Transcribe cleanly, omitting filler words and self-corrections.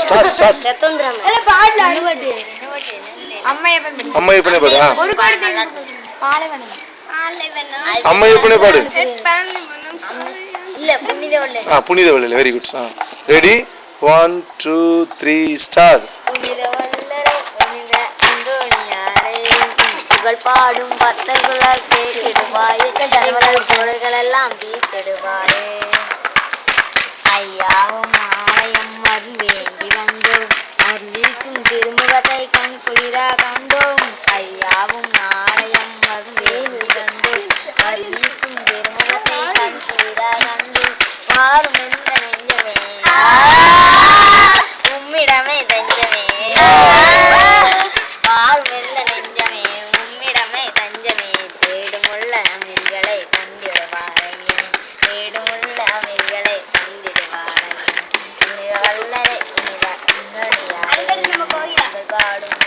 Start அம்மையப்பனே பாடு. அம்மையப்பனே பாடு. புனித வள்ளல். Very good. Ready 1 2 3 start. புகழ் பாடும் பக்தர்களால் கேட்டிடுவாயே, பொருள்கள் எல்லாம் தீர்த்திடுவாயே. ஐயாவும் ஆலயம் மருந்தேந்தி வந்தோம், அருள் வீசும் திருமுகத்தை கண் குளிரா கண்டோம். ஐயாவும் ஆலயம் மருந்தேந்தி வந்தோம், அருள் வீசும் திருமுகத்தை கண் குளிரா கண்டோம். வாரும் எந்த நெஞ்சமே உம்மிடமே தஞ்சமே, வாரும் எந்த நெஞ்சமே உம்மிடமே தஞ்சமே. தேடுமுள்ள அமிர்களை தந்திடுவாரையும், தேடுமுள்ள அமிர்களை தந்திடுவாரையும். புனித வல்லரை புனித பாடும்